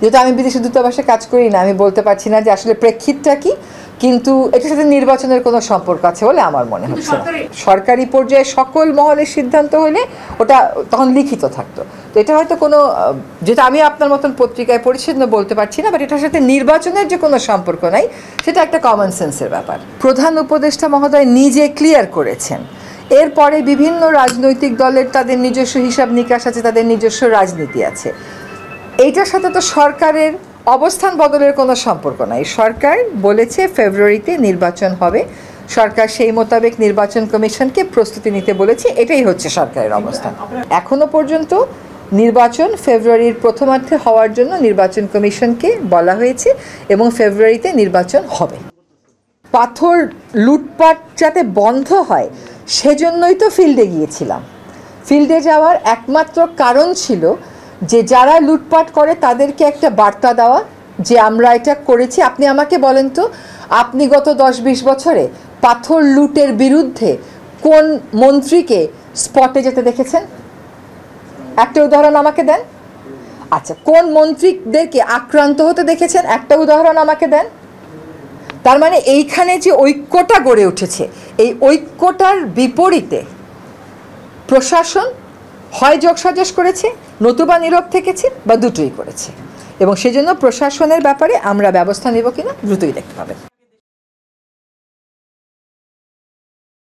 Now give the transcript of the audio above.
যেহেতু আমি বিদেশি দূতাবাসে কাজ করি না, আমি বলতে পারছি না যে আসলে প্রেক্ষিতটা কি, কিন্তু এটার সাথে নির্বাচনের কোনো সম্পর্ক আছে বলে আমার মনে হচ্ছে না। সরকারি পর্যায়ে সকল মহলের সিদ্ধান্ত হলে ওটা তখন লিখিত থাকতো। তো এটা হয়তো কোনো, যেটা আমি আপনার মতন পত্রিকায় পরিচ্ছন্ন বলতে পারছি না, বাট এটার সাথে নির্বাচনের যে কোনো সম্পর্ক নাই, সেটা একটা কমন সেন্সের ব্যাপার। প্রধান উপদেষ্টা মহোদয় নিজে ক্লিয়ার করেছেন। এরপরে বিভিন্ন রাজনৈতিক দলের তাদের নিজস্ব হিসাব নিকাশ আছে, তাদের নিজস্ব রাজনীতি আছে। এইটার সাথে তো সরকারের অবস্থান বদলের কোনো সম্পর্ক নাই। সরকার বলেছে ফেব্রুয়ারিতে নির্বাচন হবে, সরকার সেই মোতাবেক নির্বাচন কমিশনকে প্রস্তুতি নিতে বলেছে, এটাই হচ্ছে সরকারের অবস্থান। এখনো পর্যন্ত নির্বাচন ফেব্রুয়ারির প্রথমার্ধে হওয়ার জন্য নির্বাচন কমিশনকে বলা হয়েছে এবং ফেব্রুয়ারিতে নির্বাচন হবে। পাথর লুটপাট যাতে বন্ধ হয় সেজন্যই তো ফিল্ডে গিয়েছিলাম। ফিল্ডে যাওয়ার একমাত্র কারণ ছিল যে যারা লুটপাট করে তাদেরকে একটা বার্তা দেওয়া যে আমরা এটা করেছি। আপনি আমাকে বলেন তো, আপনি গত 10-20 বছরে পাথর লুটের বিরুদ্ধে কোন মন্ত্রীকে স্পটে যেতে দেখেছেন? একটা উদাহরণ আমাকে দেন। আচ্ছা, কোন মন্ত্রীদেরকে আক্রান্ত হতে দেখেছেন? একটা উদাহরণ আমাকে দেন। তার মানে এইখানে যে ঐক্যটা গড়ে উঠেছে, এই ঐক্যটার বিপরীতে প্রশাসন হয় যোগসাজশ করেছে, নতুবা নীরব থেকেছে, বা দুটোই করেছে। এবং সেজন্য প্রশাসনের ব্যাপারে আমরা ব্যবস্থা নেব কিনা দ্রুতই দেখতে পাবেন।